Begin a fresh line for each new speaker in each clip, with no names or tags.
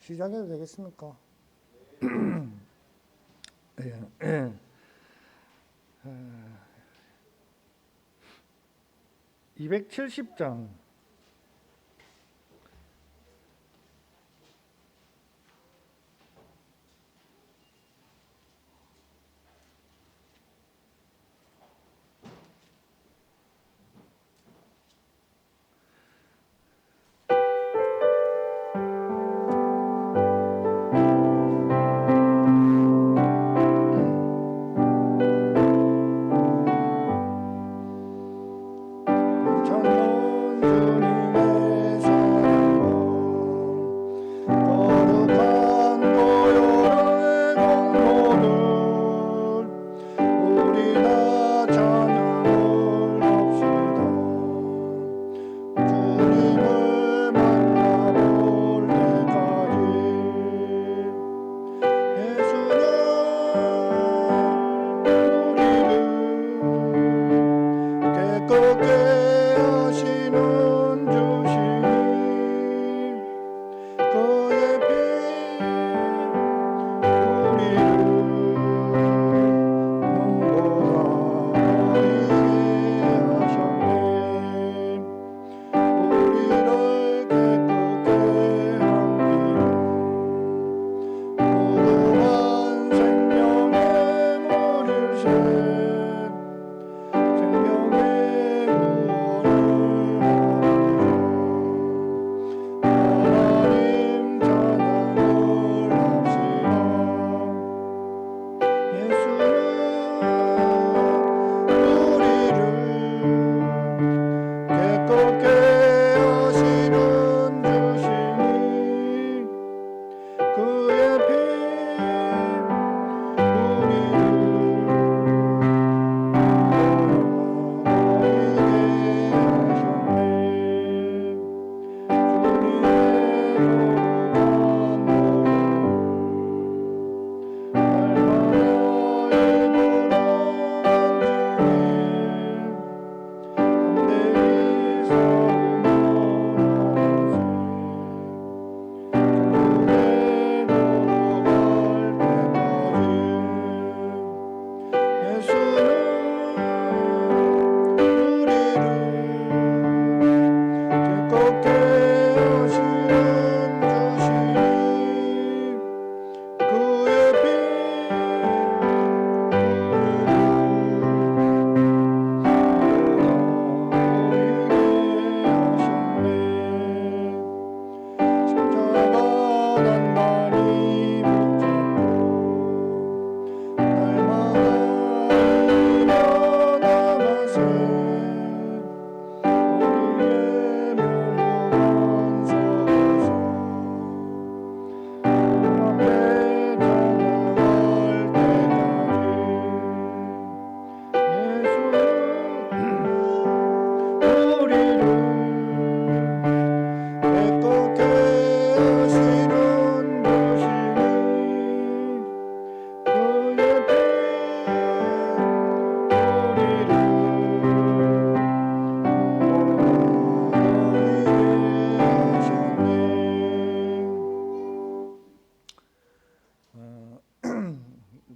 시작해도 되겠습니까? 예. 270장.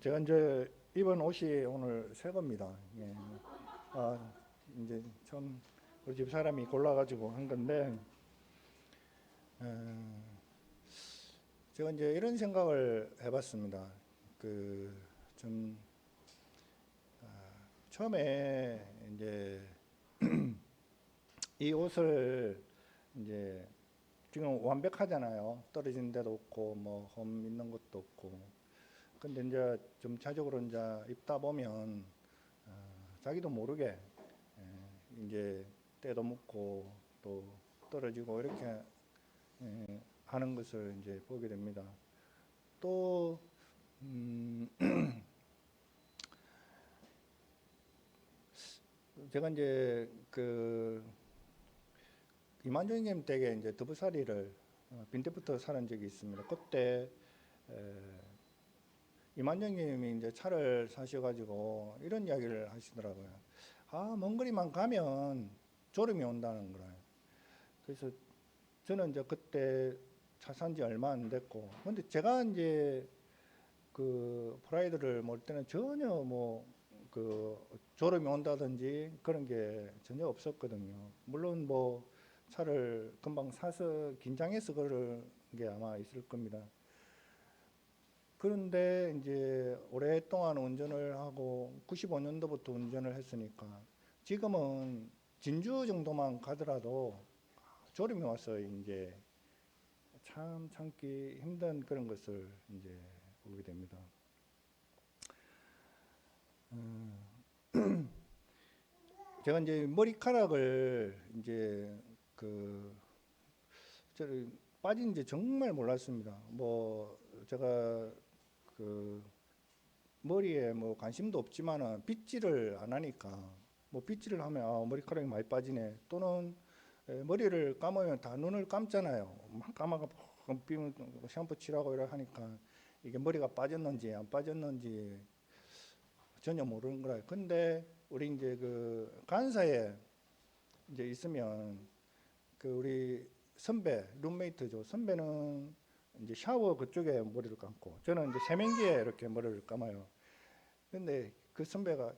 제가 이제 입은 옷이 오늘 새 겁니다. 예. 이제 처음 우리 집 사람이 골라가지고 한 건데, 제가 이제 이런 생각을 해봤습니다. 좀 처음에 이제 이 옷을 이제 지금 완벽하잖아요. 떨어진 데도 없고 뭐 홈 있는 것도 없고. 근데 이제 좀 차적으로 이제 입다 보면 자기도 모르게 이제 때도 묻고 또 떨어지고 이렇게 하는 것을 이제 보게 됩니다. 또 제가 이제 이만정님 댁에 이제 두부사리를 빈대부터 살은 적이 있습니다. 그때 이만정님이 이제 차를 사셔가지고 이런 이야기를 하시더라고요. 먼 거리만 가면 졸음이 온다는 거예요. 그래서 저는 이제 그때 차 산 지 얼마 안 됐고, 근데 제가 이제 그 프라이드를 몰 때는 전혀 뭐 그 졸음이 온다든지 그런 게 전혀 없었거든요. 물론 뭐 차를 금방 사서 긴장해서 그런 게 아마 있을 겁니다. 그런데 이제 오랫동안 운전을 하고 95년도부터 운전을 했으니까 지금은 진주 정도만 가더라도 졸음이 와서 이제 참 참기 힘든 그런 것을 이제 보게 됩니다. 제가 이제 머리카락을 이제 그 저를 빠진 지 정말 몰랐습니다. 뭐 제가 그 머리에 뭐 관심도 없지만은 빗질을 안 하니까 뭐 빗질을 하면 아 머리카락이 많이 빠지네, 또는 머리를 감으면 다 눈을 감잖아요. 막 감아가 비면 샴푸 칠하고 이래 하니까 이게 머리가 빠졌는지 안 빠졌는지 전혀 모르는 거라. 근데 우리 이제 그 간사에 이제 있으면 그 우리 선배 룸메이트죠. 선배는 이제 샤워 그쪽에 머리를 감고 저는 이제 세면기에 이렇게 머리를 감아요. 근데 그 선배가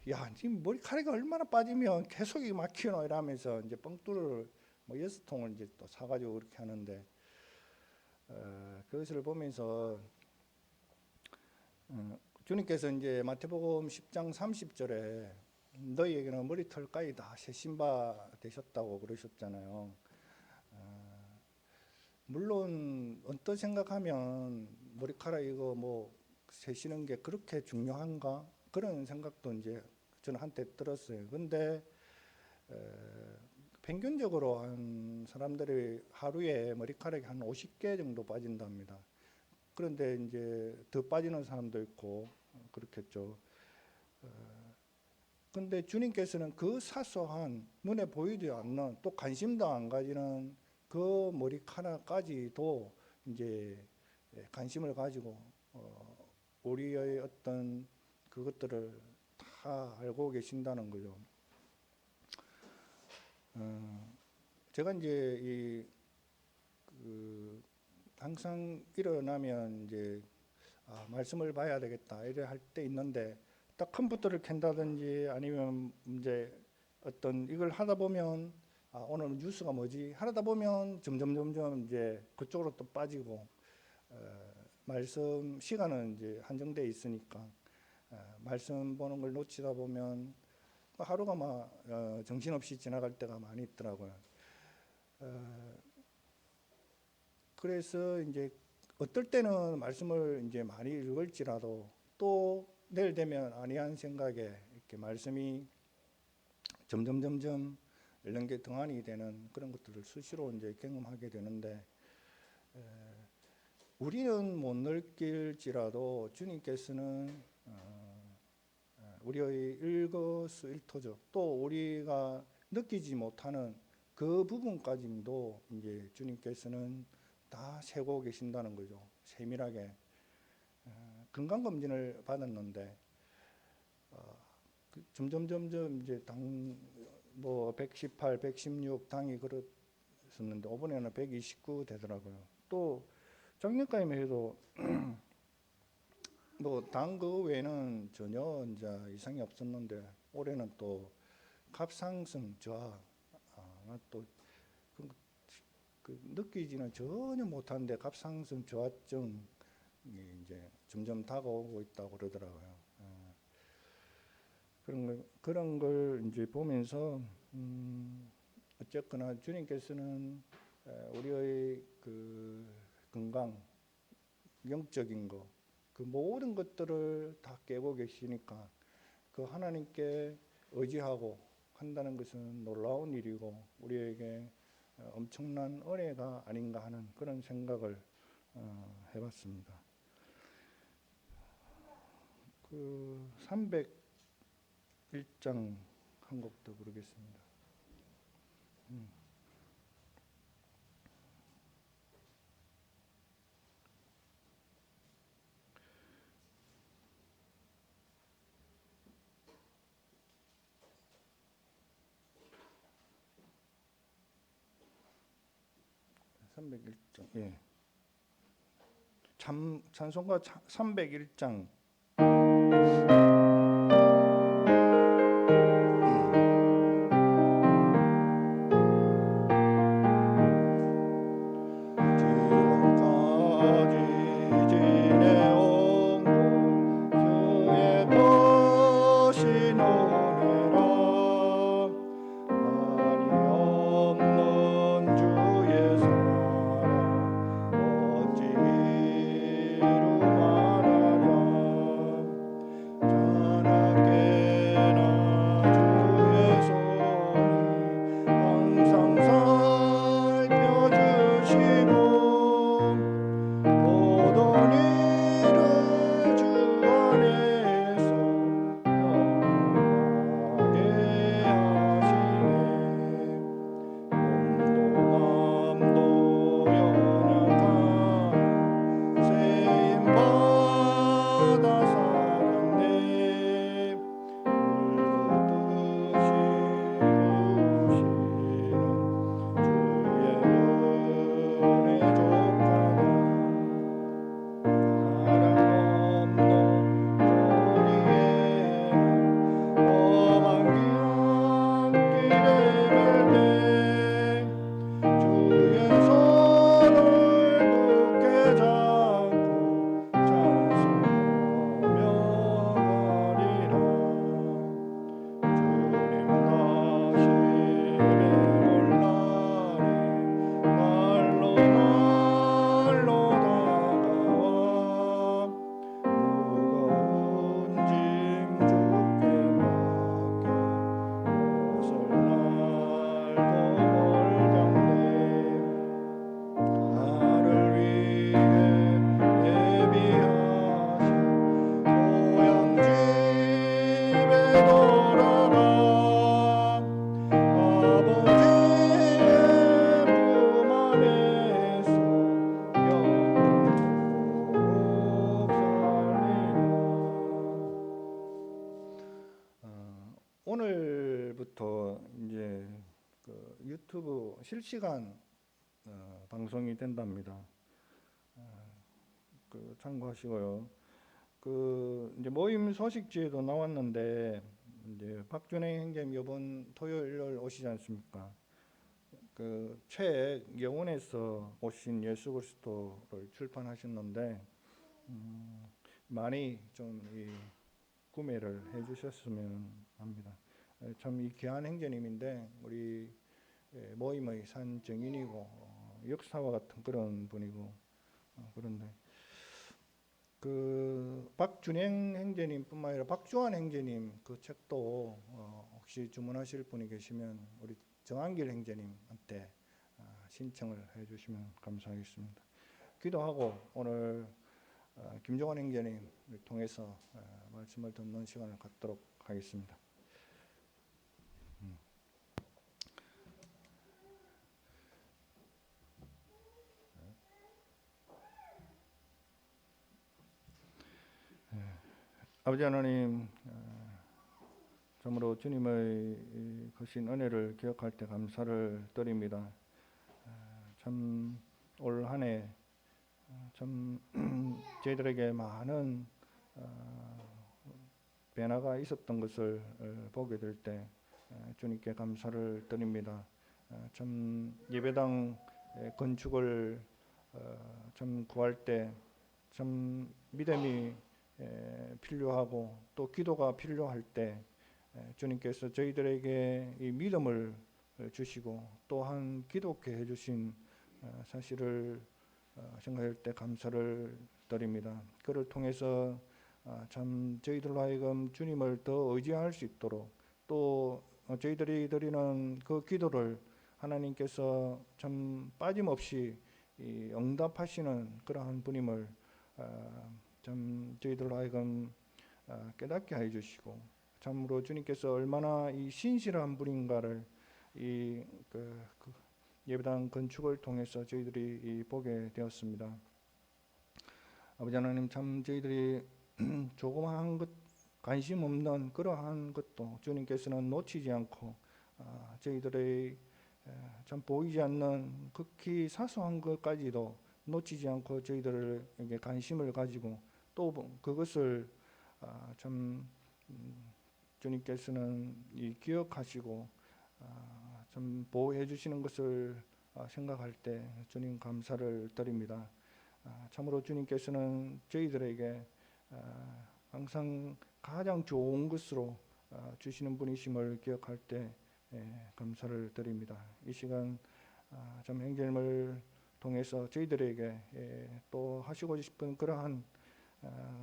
야 지금 머리카락이 얼마나 빠지면 계속 이 막히노 이러면서 이제 뻥뚫을 뭐 6통을 이제 또 사가지고 그렇게 하는데 그것을 보면서 주님께서 이제 마태복음 10장 30절에 너희에게는 머리털까지 다 세신 바 되셨다고 그러셨잖아요. 물론 언뜻 생각하면 머리카락 이거 뭐 세시는 게 그렇게 중요한가 그런 생각도 이제 저는 한때 들었어요. 근데 평균적으로 한 사람들이 하루에 머리카락이 한 50개 정도 빠진답니다. 그런데 이제 더 빠지는 사람도 있고 그렇겠죠. 근데 주님께서는 그 사소한 눈에 보이지 않는 또 관심도 안 가지는 그 머리카락까지도 이제 관심을 가지고 우리의 어떤 그것들을 다 알고 계신다는 거죠. 제가 이제 항상 일어나면 이제 말씀을 봐야 되겠다 이래 할 때 있는데 딱 컴퓨터를 켠다든지 아니면 이제 어떤 이걸 하다 보면 오늘 뉴스가 뭐지 하다 보면 점점 이제 그쪽으로 또 빠지고 말씀 시간은 이제 한정돼 있으니까 말씀 보는 걸 놓치다 보면 하루가 막 정신없이 지나갈 때가 많이 있더라고요. 그래서 이제 어떨 때는 말씀을 이제 많이 읽을지라도 또 내일 되면 아니한 생각에 이렇게 말씀이 점점 이런 게 등한이 되는 그런 것들을 수시로 이제 경험하게 되는데 우리는 못 느낄지라도 주님께서는 우리의 일거수일투족 또 우리가 느끼지 못하는 그 부분까지도 이제 주님께서는 다 세고 계신다는 거죠. 세밀하게 건강검진을 받았는데 점점 이제 당 뭐 118, 116 당이 그랬었는데 이번에는 129 되더라고요. 또 작년까지만 해도 뭐 당 그 외에는 전혀 이제 이상이 없었는데 올해는 또 갑상선 저하 또 느끼지는 전혀 못하는데 갑상선 저하증이 이제 점점 다가오고 있다고 그러더라고요. 그런 걸 이제 보면서 어쨌거나 주님께서는 우리의 그 건강, 영적인 거, 그 모든 것들을 다 깨고 계시니까 그 하나님께 의지하고 한다는 것은 놀라운 일이고 우리에게 엄청난 은혜가 아닌가 하는 그런 생각을 해봤습니다. 그 301장 한 곡도 부르겠습니다. 301장. 예. 찬송가 301장. 오늘부터 이제 그 유튜브 실시간 방송이 된답니다. 그 참고하시고요. 그 이제 모임 소식지에도 나왔는데 이제 박준행 행님 이번 토요일 오시지 않습니까? 그 책 영혼에서 오신 예수 그리스도를 출판하셨는데 많이 좀 구매를 해주셨으면 합니다. 참 이 귀한 행제님인데 우리 모임의 산 증인이고 역사와 같은 그런 분이고 그런데 그 박준행 행제님뿐만 아니라 박주환 행제님 그 책도 혹시 주문하실 분이 계시면 우리 정한길 행제님한테 신청을 해주시면 감사하겠습니다. 기도하고 오늘 김종환 행제님을 통해서 말씀을 듣는 시간을 갖도록 하겠습니다. 아버지 하나님, 참으로 주님의 크신 은혜를 기억할 때 감사를 드립니다. 참 올 한 해 참 저희들에게 많은 변화가 있었던 것을 보게 될 때 주님께 감사를 드립니다. 참 예배당 건축을 참 구할 때 참 믿음이 필요하고 또 기도가 필요할 때 주님께서 저희들에게 이 믿음을 주시고 또한 기도케 해주신 사실을 생각할 때 감사를 드립니다. 그를 통해서 참 저희들로 하여금 주님을 더 의지할 수 있도록 또 저희들이 드리는 그 기도를 하나님께서 참 빠짐없이 응답하시는 그러한 분임을 참 저희들로 하여금 깨닫게 해주시고 참으로 주님께서 얼마나 이 신실한 분인가를 그 예배당 건축을 통해서 저희들이 보게 되었습니다. 아버지 하나님, 참 저희들이 조그마한 것 관심 없는 그러한 것도 주님께서는 놓치지 않고 저희들의 참 보이지 않는 극히 사소한 것까지도 놓치지 않고 저희들에게 관심을 가지고 또 그것을 참 주님께서는 기억하시고 참 보호해 주시는 것을 생각할 때 주님 감사를 드립니다. 참으로 주님께서는 저희들에게 항상 가장 좋은 것으로 주시는 분이심을 기억할 때 감사를 드립니다. 이 시간 참 행절을 통해서 저희들에게 또 하시고 싶은 그러한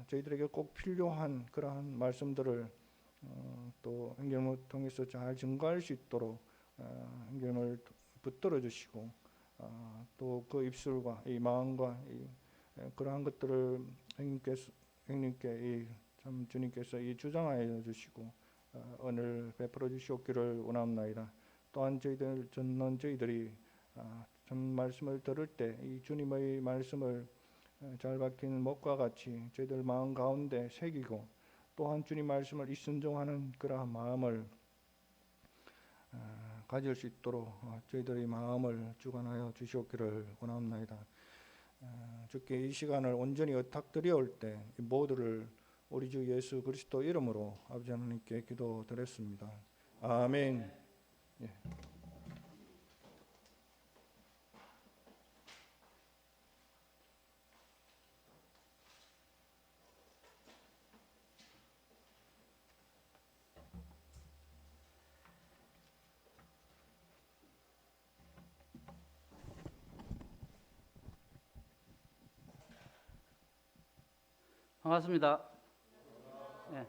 저희들에게 꼭 필요한 그러한 말씀들을 또 행절을 통해서 잘 증거할 수 있도록 행절을 붙들어 주시고 또 그 입술과 이 마음과 그러한 것들을 행님께 참 주님께서 주장하여 주시고 은혜를 베풀어 주시옵기를 원합나이다. 또한 저희들이 참 말씀을 들을 때 이 주님의 말씀을 잘 박힌 목과 같이 저희들 마음 가운데 새기고 또한 주님 말씀을 순종하는 그러한 마음을 가질 수 있도록 저희들의 마음을 주관하여 주시옵기를 원합나이다. 주께 이 시간을 온전히 의탁드려올 때 모두를 우리 주 예수 그리스도 이름으로 아버지 하나님께 기도드렸습니다. 아멘. 예.
반갑습니다. 네.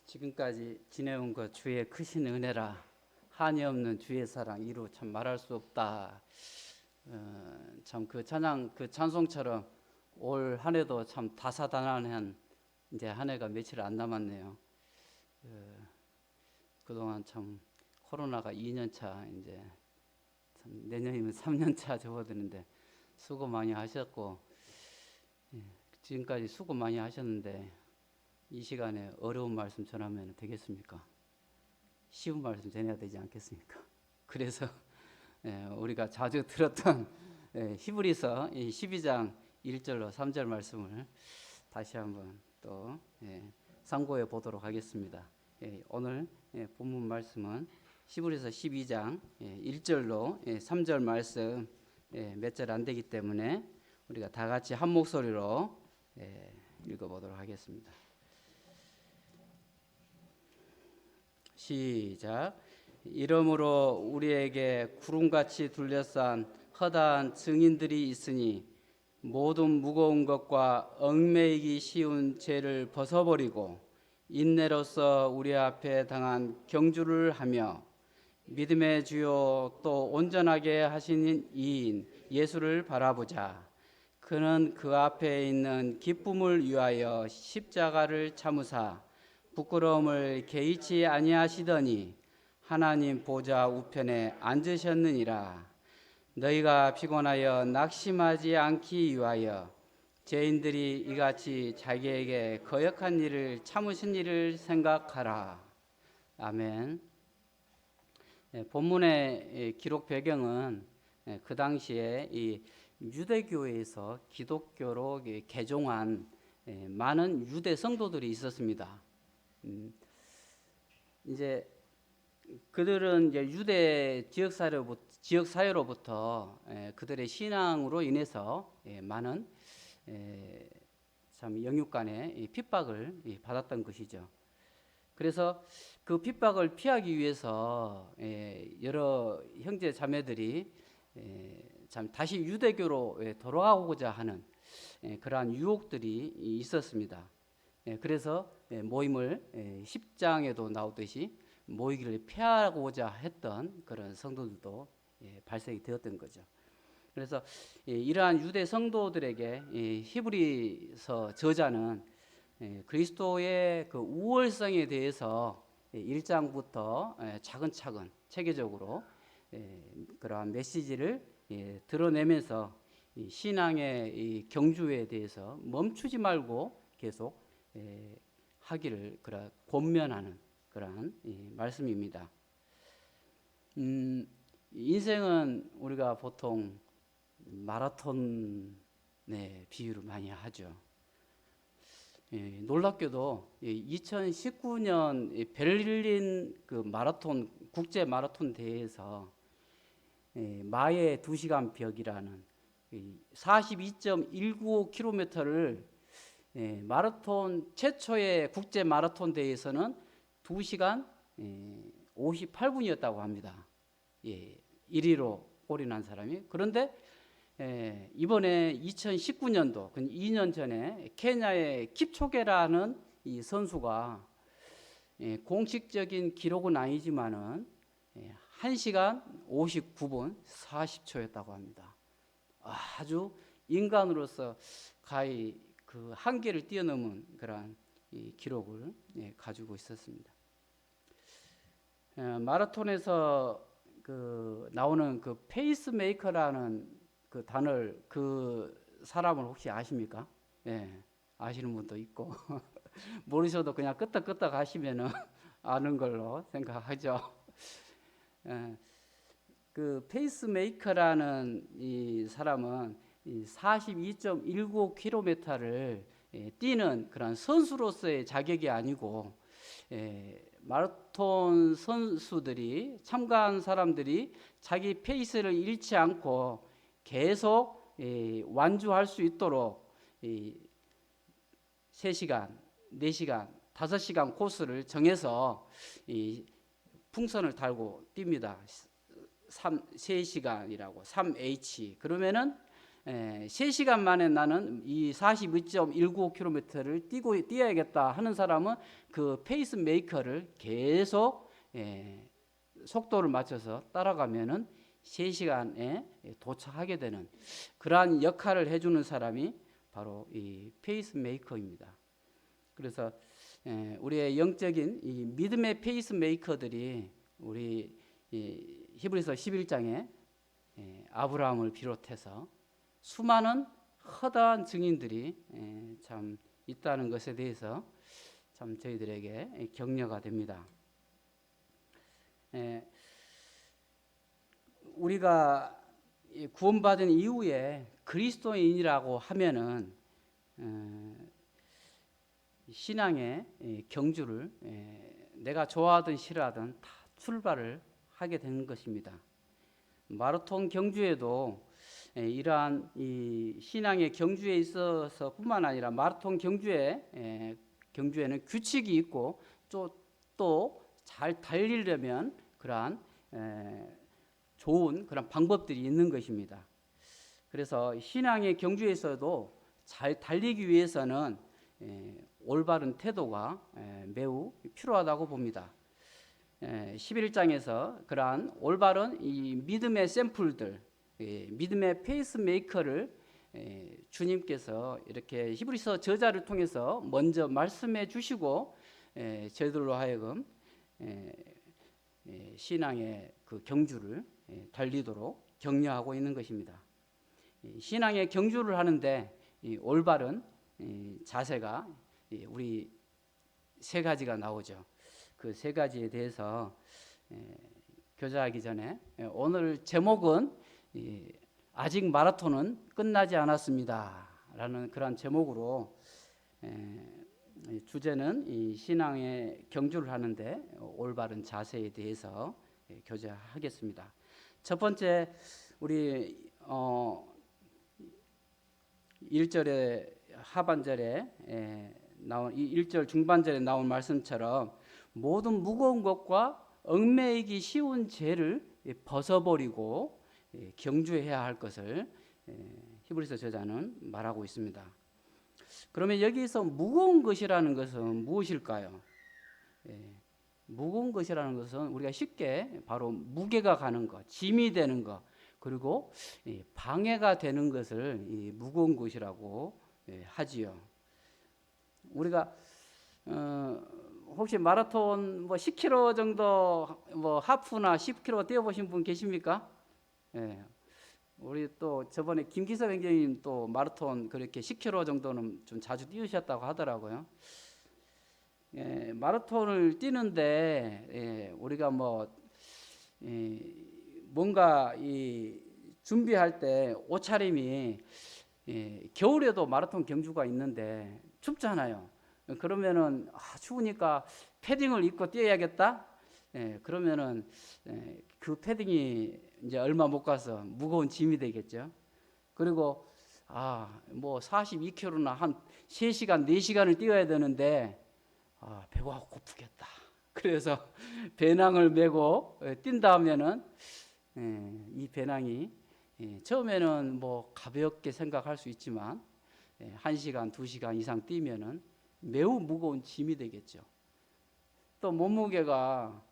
지금까지 지내온 것 주의 크신 은혜라 한이 없는 주의 사랑 이루 참 말할 수 없다. 참 그 찬양 그 찬송처럼 올 한 해도 참 다사다난한 이제 한 해가 며칠 안 남았네요. 그동안 참 코로나가 2년 차 이제 참 내년이면 3년 차 접어드는데 수고 많이 하셨고 지금까지 수고 많이 하셨는데 이 시간에 어려운 말씀 전하면 되겠습니까? 쉬운 말씀 전해야 되지 않겠습니까? 그래서 우리가 자주 들었던 히브리서 12장 1절로 3절 말씀을 다시 한번 또 상고해 보도록 하겠습니다. 오늘 본문 말씀은 히브리서 12장 1절로 3절 말씀 몇 절 안 되기 때문에 우리가 다 같이 한 목소리로 읽어보도록 하겠습니다. 시작. 이러므로 우리에게 구름같이 둘러싼 허다한 증인들이 있으니 모든 무거운 것과 얽매이기 쉬운 죄를 벗어버리고 인내로서 우리 앞에 당한 경주를 하며 믿음의 주요 또 온전하게 하시는 이인 예수를 바라보자. 그는 그 앞에 있는 기쁨을 위하여 십자가를 참으사 부끄러움을 개의치 아니하시더니 하나님 보좌 우편에 앉으셨느니라. 너희가 피곤하여 낙심하지 않기 위하여 죄인들이 이같이 자기에게 거역한 일을 참으신 일을 생각하라. 아멘. 본문의 기록 배경은 그 당시에 이 유대교에서 기독교로 개종한 많은 유대 성도들이 있었습니다. 이제 그들은 이제 유대 지역 사회로부터 그들의 신앙으로 인해서 많은 참 영육간의 핍박을 받았던 것이죠. 그래서 그 핍박을 피하기 위해서 여러 형제 자매들이 참 다시 유대교로 돌아오고자 하는 그러한 유혹들이 있었습니다. 그래서 모임을 10장에도 나오듯이 모이기를 피하고자 했던 그런 성도들도 발생이 되었던 거죠. 그래서 이러한 유대 성도들에게 히브리서 저자는 그리스도의 그 우월성에 대해서 1장부터 차근차근 체계적으로 그러한 메시지를 드러내면서 신앙의 경주에 대해서 멈추지 말고 계속 하기를 그런 권면하는 그러한 말씀입니다. 인생은 우리가 보통 마라톤 비유를 많이 하죠. 놀랍게도 2019년 베를린 그 마라톤 국제 마라톤 대회에서 마의 2시간 벽이라는 42.195km를 마라톤 최초의 국제 마라톤 대회에서는 2시간 58분이었다고 합니다. 1위로 올인한 사람이. 그런데 이번에 2019년도 2년 전에 케냐의 킵초게라는 이 선수가 공식적인 기록은 아니지만은 1시간 59분 40초였다고 합니다. 아주 인간으로서 가히 그 한계를 뛰어넘은 그러한 이 기록을 가지고 있었습니다. 마라톤에서 그 나오는 그 페이스메이커라는 그 단어를 그 사람을 혹시 아십니까? 아시는 분도 있고 모르셔도 그냥 끄떡끄떡 하시면은 아는 걸로 생각하죠. 그 페이스메이커라는 이 사람은 이 42.195km를 뛰는 그런 선수로서의 자격이 아니고 마라톤 선수들이 참가한 사람들이 자기 페이스를 잃지 않고 계속 완주할 수 있도록 3시간, 4시간, 5시간 코스를 정해서 풍선을 달고 뜁니다. 3시간이라고 3H. 그러면은 3시간 만에 나는 이 42.195km를 뛰어야겠다 하는 사람은 그 페이스메이커를 계속 속도를 맞춰서 따라가면은 3시간에 도착하게 되는 그러한 역할을 해주는 사람이 바로 이 페이스메이커입니다. 그래서 우리의 영적인 이 믿음의 페이스메이커들이 우리 히브리서 11장에 아브라함을 비롯해서 수많은 허다한 증인들이 참 있다는 것에 대해서 참 저희들에게 격려가 됩니다. 우리가 구원받은 이후에 그리스도인이라고 하면은 신앙의 경주를 내가 좋아하든 싫어하든 다 출발을 하게 되는 것입니다. 마라톤 경주에도 이러한 이 신앙의 경주에 있어서뿐만 아니라 마라톤 경주에는 규칙이 있고 또 잘 달리려면 그러한 좋은 그런 방법들이 있는 것입니다. 그래서 신앙의 경주에서도 잘 달리기 위해서는 올바른 태도가 매우 필요하다고 봅니다. 11장에서 그러한 올바른 이 믿음의 샘플들, 믿음의 페이스메이커를 주님께서 이렇게 히브리서 저자를 통해서 먼저 말씀해 주시고 저희들로 하여금 신앙의 그 경주를 달리도록 격려하고 있는 것입니다. 신앙의 경주를 하는데 올바른 자세가 우리 3가지가 나오죠. 그 3가지에 대해서 교제하기 전에 오늘 제목은 아직 마라톤은 끝나지 않았습니다 라는 그런 제목으로 주제는 이 신앙의 경주를 하는데 올바른 자세에 대해서 교제하겠습니다. 첫 번째 우리 1절의 하반절에 나온 1절 중반절에 나온 말씀처럼 모든 무거운 것과 얽매이기 쉬운 죄를 벗어버리고 경주해야 할 것을 히브리서 저자는 말하고 있습니다. 그러면 여기서 무거운 것이라는 것은 무엇일까요? 무거운 것이라는 것은 우리가 쉽게 바로 무게가 가는 것, 짐이 되는 것, 그리고 방해가 되는 것을 무거운 것이라고 하지요. 우리가 혹시 마라톤 10km 정도 하프나 10km 뛰어보신 분 계십니까? 우리 또 저번에 김기섭 행정님 또 마라톤 그렇게 10km 정도는 좀 자주 뛰으셨다고 하더라고요. 마라톤을 뛰는데 우리가 뭐 뭔가 이 준비할 때 옷차림이 겨울에도 마라톤 경주가 있는데 춥잖아요. 그러면은 추우니까 패딩을 입고 뛰어야겠다. 그러면은 그 패딩이 이제 얼마 못 가서 무거운 짐이 되겠죠. 그리고 뭐 42km나 한 3시간, 4시간을 뛰어야 되는데 배가 고프겠다. 그래서 배낭을 메고 뛴다면은 이 배낭이 처음에는 뭐 가볍게 생각할 수 있지만 1시간, 2시간 이상 뛰면은 매우 무거운 짐이 되겠죠. 또 몸무게가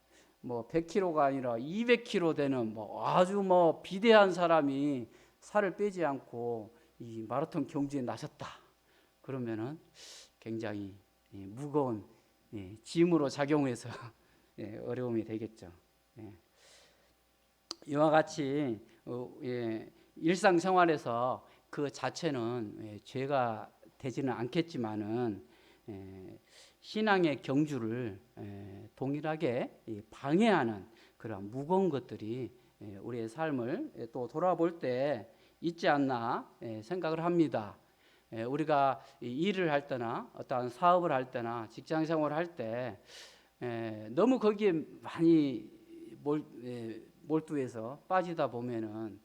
뭐 100kg가 아니라 200kg 되는 뭐 아주 뭐 비대한 사람이 살을 빼지 않고 이 마라톤 경주에 나섰다. 그러면은 굉장히 무거운 짐으로 작용해서 어려움이 되겠죠. 이와 같이 일상생활에서 그 자체는 죄가 되지는 않겠지만은 신앙의 경주를 동일하게 방해하는 그런 무거운 것들이 우리의 삶을 또 돌아볼 때 있지 않나 생각을 합니다. 우리가 일을 할 때나 어떠한 사업을 할 때나 직장 생활을 할 때 너무 거기에 많이 몰두해서 빠지다 보면은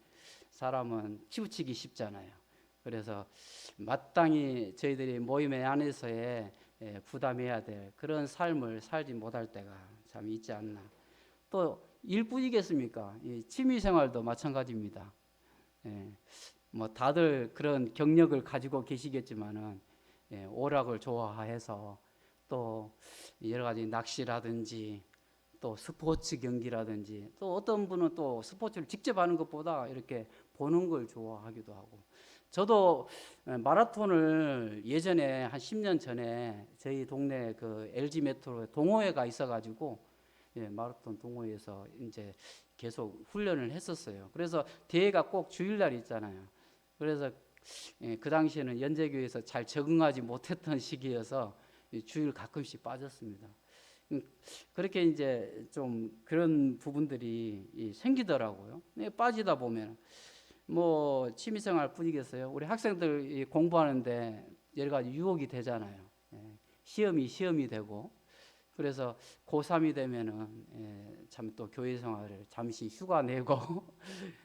사람은 치우치기 쉽잖아요. 그래서 마땅히 저희들이 모임의 안에서의 부담해야 될 그런 삶을 살지 못할 때가 참 있지 않나. 또 일뿐이겠습니까? 취미 생활도 마찬가지입니다. 뭐 다들 그런 경력을 가지고 계시겠지만은 오락을 좋아해서 또 여러 가지 낚시라든지 또 스포츠 경기라든지 또 어떤 분은 또 스포츠를 직접 하는 것보다 이렇게 보는 걸 좋아하기도 하고. 저도 마라톤을 예전에 한 10년 전에 저희 동네 그 LG 메트로 동호회가 있어가지고 마라톤 동호회에서 이제 계속 훈련을 했었어요. 그래서 대회가 꼭 주일날 있잖아요. 그래서 그 당시에는 연제교에서 잘 적응하지 못했던 시기여서 주일 가끔씩 빠졌습니다. 그렇게 이제 좀 그런 부분들이 생기더라고요. 빠지다 보면 뭐 취미생활 뿐이겠어요. 우리 학생들 공부하는데 여러 가지 유혹이 되잖아요. 시험이 되고 그래서 고3이 되면은 참 또 교회 생활을 잠시 휴가 내고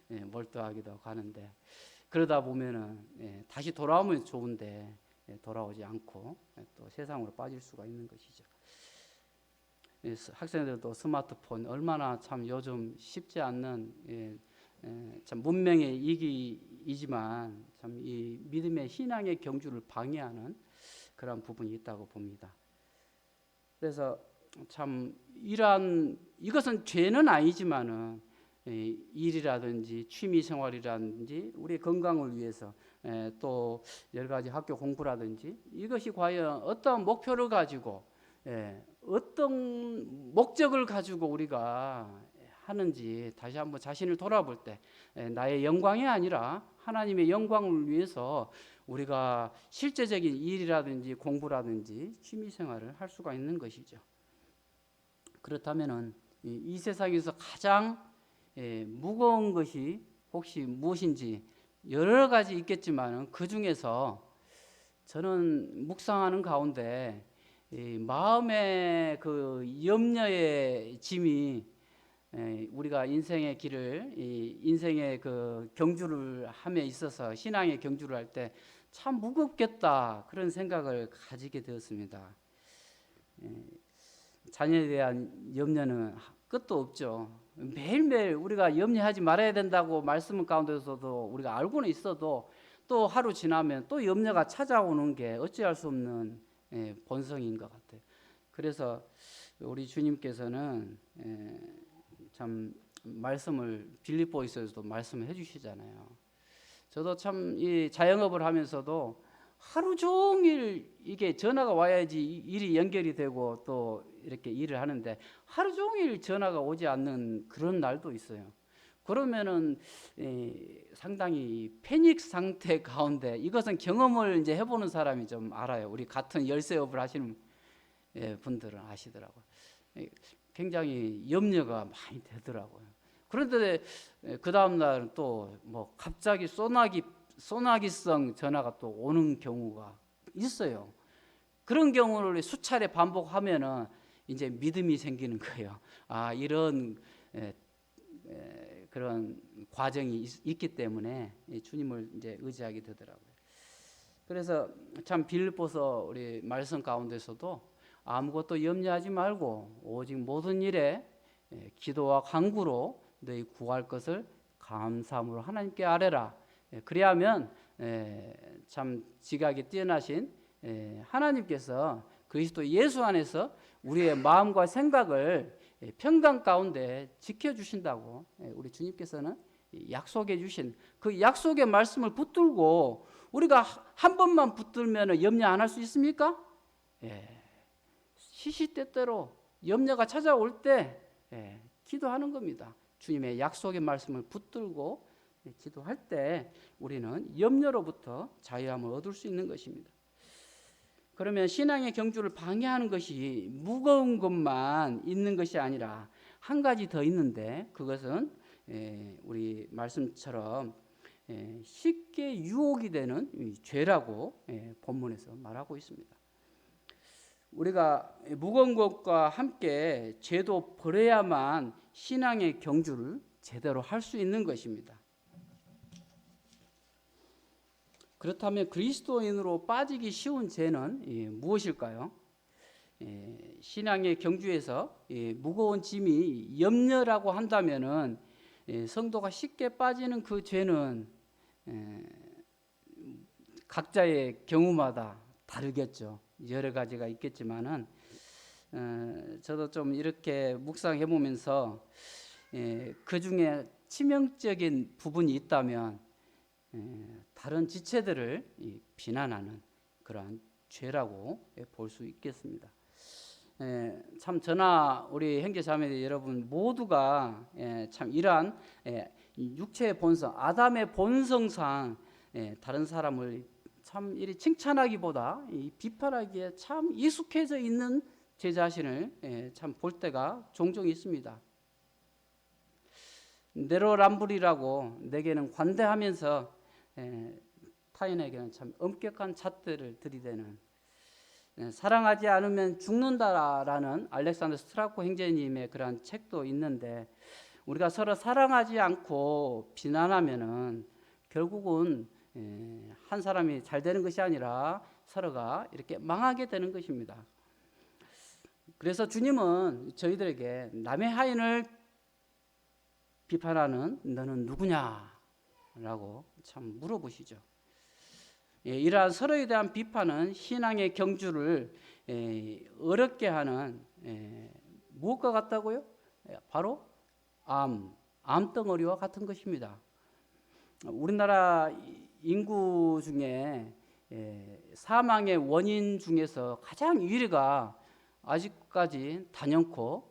몰두하기도 하는데 그러다 보면은 다시 돌아오면 좋은데 돌아오지 않고 또 세상으로 빠질 수가 있는 것이죠. 학생들도 스마트폰 얼마나 참 요즘 쉽지 않는 참 문명의 이기이지만 참 이 믿음의 신앙의 경주를 방해하는 그런 부분이 있다고 봅니다. 그래서 참 이것은 죄는 아니지만은 일이라든지 취미 생활이라든지 우리 건강을 위해서 또 여러 가지 학교 공부라든지 이것이 과연 어떤 목표를 가지고 어떤 목적을 가지고 우리가 하는지 다시 한번 자신을 돌아볼 때 나의 영광이 아니라 하나님의 영광을 위해서 우리가 실제적인 일이라든지 공부라든지 취미 생활을 할 수가 있는 것이죠. 그렇다면은 이 세상에서 가장 무거운 것이 혹시 무엇인지 여러 가지 있겠지만 그 중에서 저는 묵상하는 가운데 마음의 그 염려의 짐이 우리가 인생의 길을 인생의 그 경주를 함에 있어서 신앙의 경주를 할 때 참 무겁겠다 그런 생각을 가지게 되었습니다. 자녀에 대한 염려는 끝도 없죠. 매일매일 우리가 염려하지 말아야 된다고 말씀 가운데서도 우리가 알고는 있어도 또 하루 지나면 또 염려가 찾아오는 게 어찌할 수 없는 본성인 것 같아요. 그래서 우리 주님께서는 참 말씀을 빌립보서에서도 말씀을 해주시잖아요. 저도 참 이 자영업을 하면서도 하루 종일 이게 전화가 와야지 일이 연결이 되고 또 이렇게 일을 하는데 하루 종일 전화가 오지 않는 그런 날도 있어요. 그러면은 상당히 패닉 상태 가운데 이것은 경험을 이제 해보는 사람이 좀 알아요. 우리 같은 열쇠업을 하시는 분들은 아시더라고요. 굉장히 염려가 많이 되더라고요. 그런데 그 다음 날 또 뭐 갑자기 소나기성 전화가 또 오는 경우가 있어요. 그런 경우를 수차례 반복하면은 이제 믿음이 생기는 거예요. 아, 이런 그런 과정이 있기 때문에 주님을 이제 의지하게 되더라고요. 그래서 참 빌립보서 우리 말씀 가운데서도 아무것도 염려하지 말고 오직 모든 일에 기도와 간구로 너희 구할 것을 감사함으로 하나님께 아뢰라. 그리하면 참 지각이 뛰어나신 하나님께서 그리스도 예수 안에서 우리의 마음과 생각을 평강 가운데 지켜주신다고 우리 주님께서는 약속해 주신 그 약속의 말씀을 붙들고 우리가 한 번만 붙들면 염려 안 할 수 있습니까? 시시때때로 염려가 찾아올 때 기도하는 겁니다. 주님의 약속의 말씀을 붙들고 기도할 때 우리는 염려로부터 자유함을 얻을 수 있는 것입니다. 그러면 신앙의 경주를 방해하는 것이 무거운 것만 있는 것이 아니라 한 가지 더 있는데 그것은 우리 말씀처럼 쉽게 유혹이 되는 죄라고 본문에서 말하고 있습니다. 우리가 무거운 것과 함께 죄도 버려야만 신앙의 경주를 제대로 할 수 있는 것입니다. 그렇다면 그리스도인으로 빠지기 쉬운 죄는 무엇일까요? 신앙의 경주에서 무거운 짐이 염려라고 한다면은 성도가 쉽게 빠지는 그 죄는 각자의 경우마다 다르겠죠. 여러 가지가 있겠지만은 저도 좀 이렇게 묵상해 보면서 그 중에 치명적인 부분이 있다면 다른 지체들을 비난하는 그러한 죄라고 볼 수 있겠습니다. 참 저나 우리 형제자매 여러분 모두가 참 이러한 육체의 본성, 아담의 본성상 다른 사람을 참 이리 칭찬하기보다 비판하기에 참 익숙해져 있는 제 자신을 참 볼 때가 종종 있습니다. 내로남불이라고 내게는 관대하면서 타인에게는 참 엄격한 잣대를 들이대는 사랑하지 않으면 죽는다라는 알렉산더 스트라코 형제님의 그런 책도 있는데 우리가 서로 사랑하지 않고 비난하면은 결국은 한 사람이 잘 되는 것이 아니라 서로가 이렇게 망하게 되는 것입니다. 그래서 주님은 저희들에게 남의 하인을 비판하는 너는 누구냐라고 참 물어보시죠. 이러한 서로에 대한 비판은 신앙의 경주를 어렵게 하는 무엇과 같다고요? 바로 암덩어리와 같은 것입니다. 우리나라 인구 중에 사망의 원인 중에서 가장 1위가 아직까지 단연코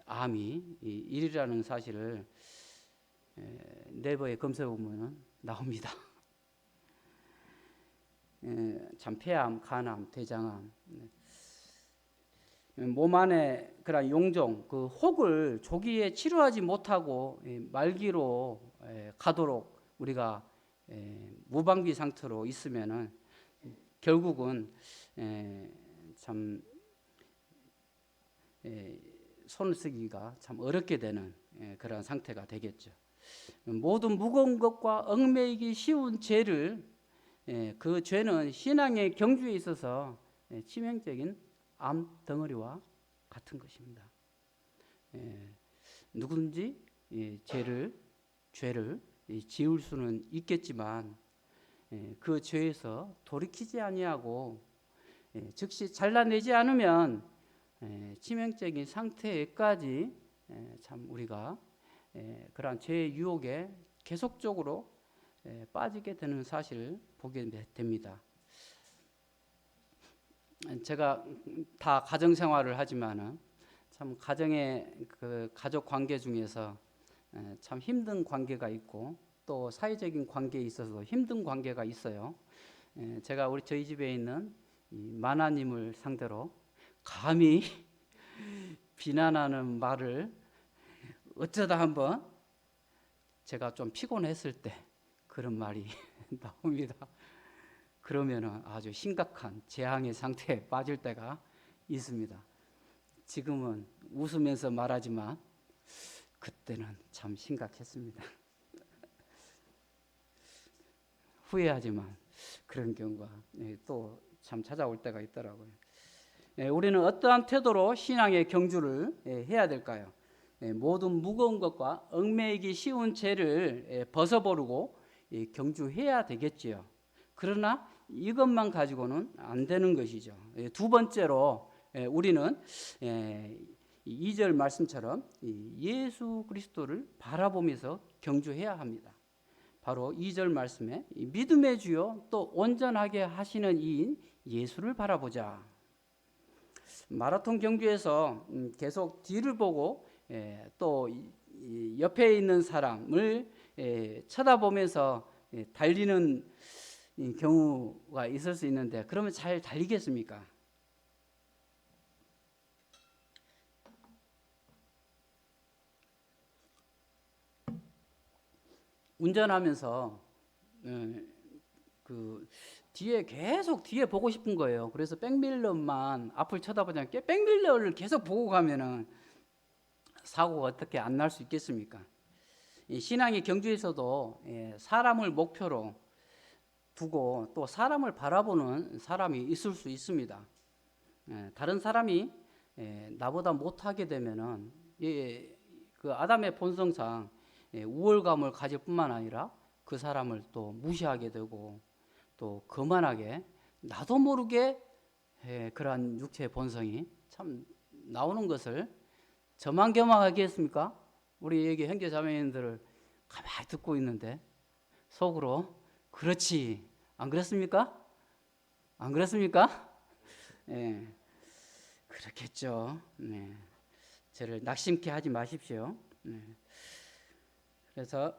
암이 1위라는 사실을 네이버에 검색해 보면 나옵니다. 참 폐암, 간암, 대장암, 몸 안에 그런 용종, 그 혹을 조기에 치료하지 못하고 말기로 가도록 우리가 무방비 상태로 있으면은 결국은 참 손을 쓰기가 참 어렵게 되는 그런 상태가 되겠죠. 모든 무거운 것과 얽매이기 쉬운 죄를 그 죄는 신앙의 경주에 있어서 치명적인 암덩어리와 같은 것입니다. 누구든지 죄를 지을 수는 있겠지만 그 죄에서 돌이키지 아니하고 즉시 잘라내지 않으면 치명적인 상태까지 참 우리가 그러한 죄의 유혹에 계속적으로 빠지게 되는 사실을 보게 됩니다. 제가 다 가정 생활을 하지만은 참 가정의 그 가족 관계 중에서 참 힘든 관계가 있고 또 사회적인 관계에 있어서 힘든 관계가 있어요. 제가 저희 집에 있는 이 마나님을 상대로 감히 비난하는 말을 어쩌다 한번 제가 좀 피곤했을 때 그런 말이 나옵니다. 그러면은 아주 심각한 재앙의 상태에 빠질 때가 있습니다. 지금은 웃으면서 말하지만 그때는 참 심각했습니다. 후회하지만 그런 경우가 또 참 찾아올 때가 있더라고요. 우리는 어떠한 태도로 신앙의 경주를 해야 될까요? 모든 무거운 것과 얽매이기 쉬운 죄를 벗어버리고 경주해야 되겠지요. 그러나 이것만 가지고는 안 되는 것이죠. 두 번째로 우리는 2절 말씀처럼 예수 그리스도를 바라보면서 경주해야 합니다. 바로 2절 말씀에 믿음의 주요 또 온전하게 하시는 이인 예수를 바라보자. 마라톤 경주에서 계속 뒤를 보고 또 옆에 있는 사람을 쳐다보면서 달리는 경우가 있을 수 있는데 그러면 잘 달리겠습니까? 운전하면서 그 뒤에 계속 뒤에 보고 싶은 거예요. 그래서 백밀러만 앞을 쳐다보지 않게 백밀러를 계속 보고 가면은 사고가 어떻게 안 날 수 있겠습니까? 신앙의 경주에서도 사람을 목표로 두고 또 사람을 바라보는 사람이 있을 수 있습니다. 다른 사람이 나보다 못하게 되면은 그 아담의 본성상 우월감을 가질 뿐만 아니라 그 사람을 또 무시하게 되고 또 거만하게 나도 모르게 그러한 육체의 본성이 참 나오는 것을 저만 경험하겠습니까? 우리 여기 형제 자매님들을 가만히 듣고 있는데 속으로 그렇지 안 그렇습니까? 안 그렇습니까? 그렇겠죠. 저를 낙심케 하지 마십시오. 그래서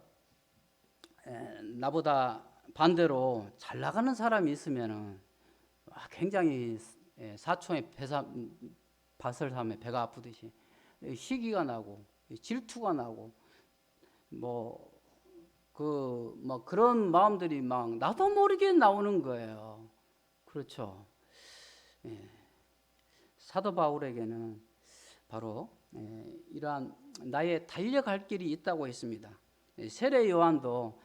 나보다 반대로 잘 나가는 사람이 있으면은 굉장히 사촌의 밭을 하면 배가 아프듯이 시기가 나고 질투가 나고 그런 마음들이 막 나도 모르게 나오는 거예요. 그렇죠. 사도 바울에게는 바로 이러한 나의 달려갈 길이 있다고 했습니다. 세례 요한도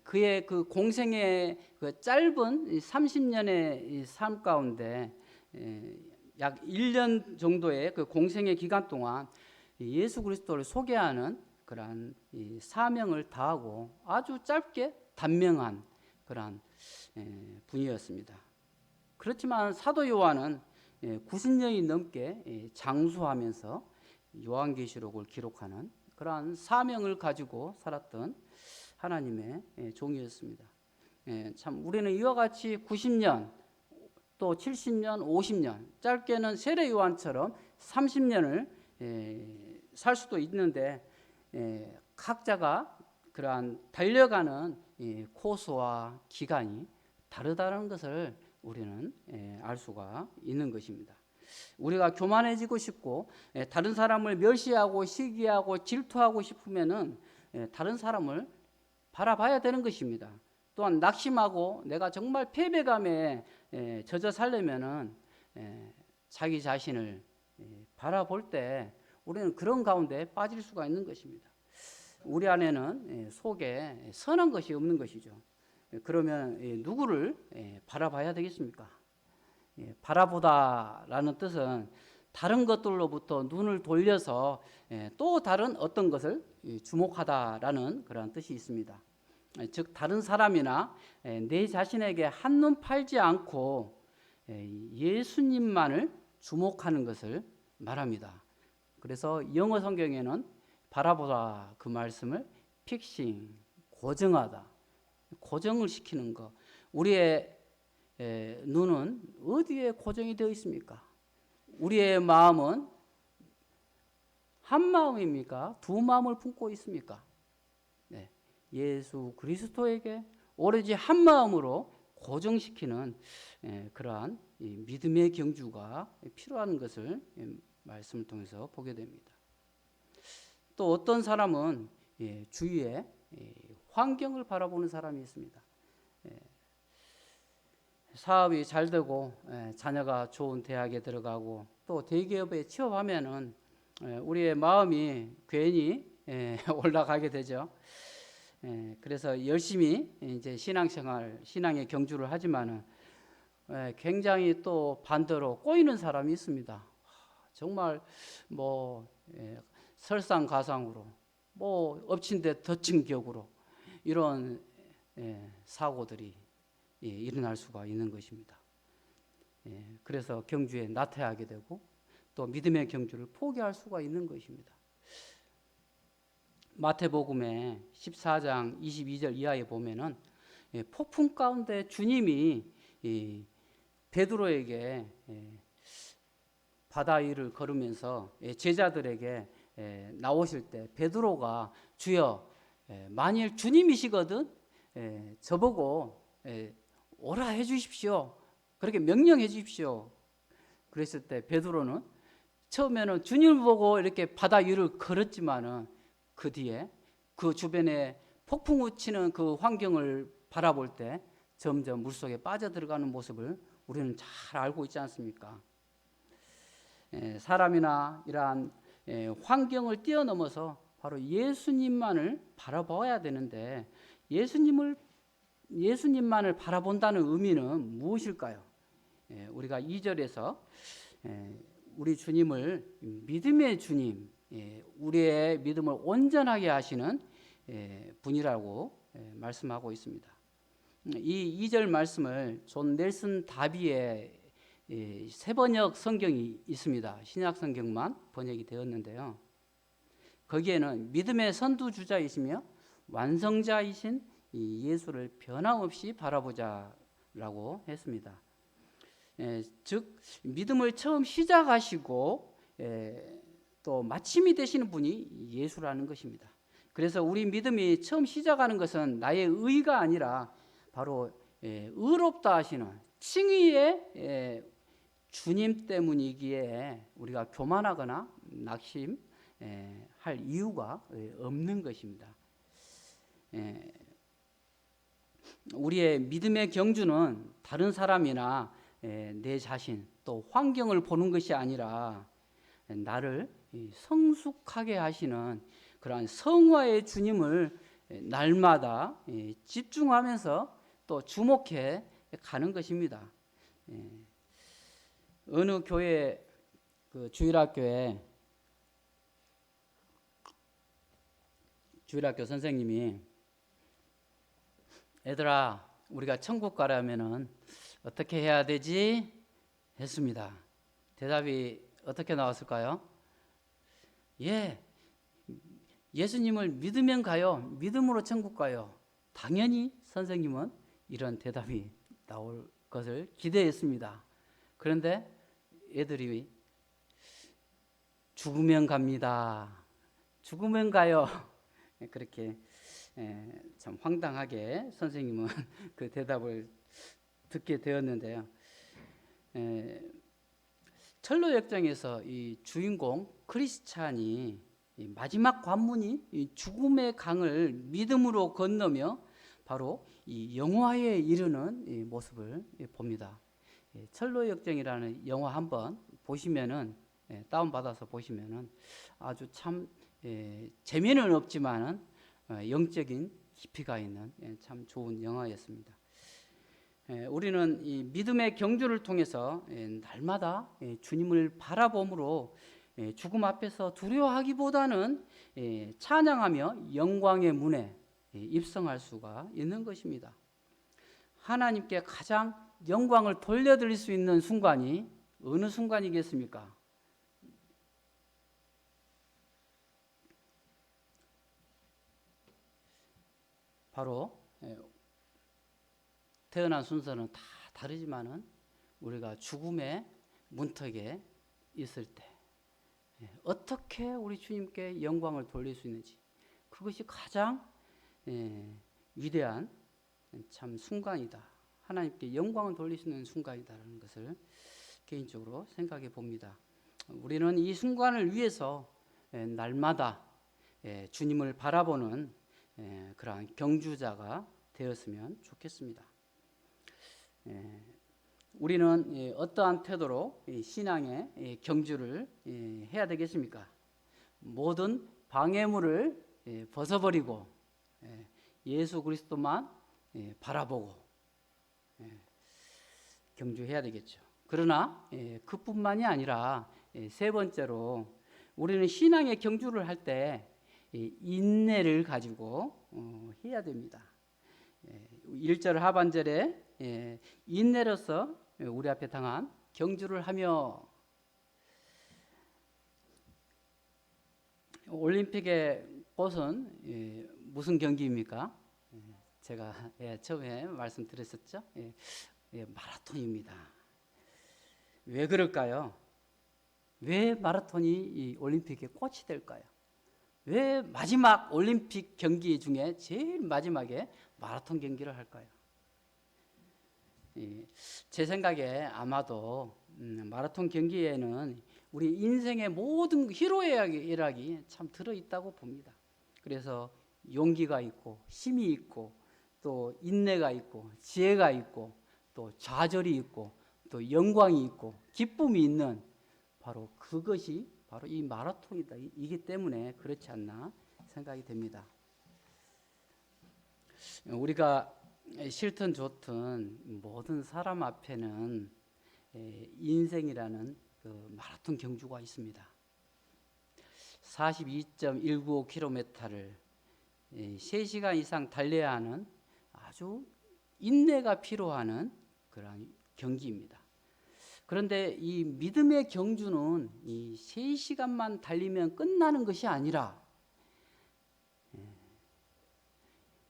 그의 그 공생의 그 짧은 30년의 삶 가운데 약 1년 정도의 그 공생의 기간 동안 예수 그리스도를 소개하는 그러한 사명을 다하고 아주 짧게 단명한 그러한 분이었습니다. 그렇지만 사도 요한은 90년이 넘게 장수하면서 요한계시록을 기록하는 그러한 사명을 가지고 살았던 하나님의 종이었습니다. 참 우리는 이와 같이 90년 또 70년, 50년 짧게는 세례 요한처럼 30년을 살 수도 있는데 각자가 그러한 달려가는 코스와 기간이 다르다는 것을 우리는 알 수가 있는 것입니다. 우리가 교만해지고 싶고 다른 사람을 멸시하고 시기하고 질투하고 싶으면은 다른 사람을 바라봐야 되는 것입니다. 또한 낙심하고 내가 정말 패배감에 젖어 살려면은 자기 자신을 바라볼 때 우리는 그런 가운데 빠질 수가 있는 것입니다. 우리 안에는 속에 선한 것이 없는 것이죠. 그러면 누구를 바라봐야 되겠습니까? 바라보다라는 뜻은 다른 것들로부터 눈을 돌려서 또 다른 어떤 것을 주목하다라는 그런 뜻이 있습니다. 즉 다른 사람이나 내 자신에게 한눈 팔지 않고 예수님만을 주목하는 것을 말합니다. 그래서 영어 성경에는 바라보다 그 말씀을 픽싱, 고정하다, 고정을 시키는 것. 우리의 눈은 어디에 고정이 되어 있습니까? 우리의 마음은 한 마음입니까? 두 마음을 품고 있습니까? 예수 그리스도에게 오로지 한 마음으로 고정시키는 그러한 이 믿음의 경주가 필요한 것을 말씀을 통해서 보게 됩니다. 또 어떤 사람은 주위에 환경을 바라보는 사람이 있습니다. 사업이 잘 되고 자녀가 좋은 대학에 들어가고 또 대기업에 취업하면은 우리의 마음이 괜히 올라가게 되죠. 그래서 열심히 이제 신앙의 경주를 하지만은 굉장히 또 반대로 꼬이는 사람이 있습니다. 정말 뭐 설상가상으로 뭐 엎친 데 덮친 격으로 이런 사고들이 일어날 수가 있는 것입니다. 그래서 경주에 나태하게 되고 또 믿음의 경주를 포기할 수가 있는 것입니다. 마태복음의 14장 22절 이하에 보면은 폭풍 가운데 주님이 베드로에게 바다 위를 걸으면서 제자들에게 나오실 때 베드로가 주여 만일 주님이시거든 저보고 오라 해 주십시오. 그렇게 명령해 주십시오. 그랬을 때 베드로는 처음에는 주님을 보고 이렇게 바다 위를 걸었지만은 그 뒤에 그 주변에 폭풍우 치는 그 환경을 바라볼 때 점점 물속에 빠져들어가는 모습을 우리는 잘 알고 있지 않습니까? 사람이나 이러한 환경을 뛰어넘어서 바로 예수님만을 바라봐야 되는데 예수님만을 바라본다는 의미는 무엇일까요? 우리가 2절에서 우리 주님을 믿음의 주님, 우리의 믿음을 온전하게 하시는 분이라고 말씀하고 있습니다. 이 2절 말씀을 존 넬슨 다비의 세번역 성경이 있습니다. 신약 성경만 번역이 되었는데요. 거기에는 믿음의 선두주자이시며 완성자이신 이 예수를 변함없이 바라보자라고 했습니다. 즉 믿음을 처음 시작하시고 또 마침이 되시는 분이 예수라는 것입니다. 그래서 우리 믿음이 처음 시작하는 것은 나의 의가 아니라 바로 의롭다 하시는 칭의의 주님 때문이기에 우리가 교만하거나 낙심할 이유가 없는 것입니다. 우리의 믿음의 경주는 다른 사람이나 내 자신 또 환경을 보는 것이 아니라 나를 성숙하게 하시는 그러한 성화의 주님을 날마다 집중하면서 또 주목해 가는 것입니다. 어느 교회 그 주일학교 선생님이 얘들아 우리가 천국 가려면은 어떻게 해야 되지? 했습니다. 대답이 어떻게 나왔을까요? 예수님을 믿으면 가요. 믿음으로 천국 가요. 당연히 선생님은 이런 대답이 나올 것을 기대했습니다. 그런데 애들이 죽으면 갑니다. 죽으면 가요. 그렇게 참 황당하게 선생님은 그 대답을 듣게 되었는데요. 철로 역정에서 이 주인공 크리스찬이 마지막 관문이 이 죽음의 강을 믿음으로 건너며 바로 이 영화에 이르는 이 모습을 봅니다. 철로 역정이라는 영화 한번 보시면은 다운 받아서 보시면은 아주 참 재미는 없지만은 영적인 깊이가 있는 참 좋은 영화였습니다. 우리는 이 믿음의 경주를 통해서 날마다 주님을 바라봄으로 죽음 앞에서 두려워하기보다는 찬양하며 영광의 문에 입성할 수가 있는 것입니다. 하나님께 가장 영광을 돌려드릴 수 있는 순간이 어느 순간이겠습니까? 바로 태어난 순서는 다 다르지만은 우리가 죽음의 문턱에 있을 때 어떻게 우리 주님께 영광을 돌릴 수 있는지 그것이 가장 위대한 참 순간이다 하나님께 영광을 돌릴 수 있는 순간이다라는 것을 개인적으로 생각해 봅니다. 우리는 이 순간을 위해서 날마다 주님을 바라보는 그러한 경주자가 되었으면 좋겠습니다. 우리는 어떠한 태도로 신앙의 경주를 해야 되겠습니까? 모든 방해물을 벗어버리고 예수 그리스도만 바라보고 경주해야 되겠죠. 그러나 그뿐만이 아니라 세 번째로 우리는 신앙의 경주를 할 때 인내를 가지고 해야 됩니다. 1절 하반절에 인내로서 우리 앞에 당한 경주를 하며, 올림픽의 꽃은 무슨 경기입니까? 제가 처음에 말씀드렸었죠. 마라톤입니다. 왜 그럴까요? 왜 마라톤이 이 올림픽의 꽃이 될까요? 왜 마지막 올림픽 경기 중에 제일 마지막에 마라톤 경기를 할까요? 제 생각에 아마도 마라톤 경기에는 우리 인생의 모든 희로애락이 참 들어있다고 봅니다. 그래서 용기가 있고 힘이 있고 또 인내가 있고 지혜가 있고 또 좌절이 있고 또 영광이 있고 기쁨이 있는 바로 그것이 바로 이 마라톤이다. 이기 때문에 그렇지 않나 생각이 됩니다. 우리가 싫든 좋든 모든 사람 앞에는 인생이라는 그 마라톤 경주가 있습니다. 42.195km를 3시간 이상 달려야 하는 아주 인내가 필요한 그런 경기입니다. 그런데 이 믿음의 경주는 이 3시간만 달리면 끝나는 것이 아니라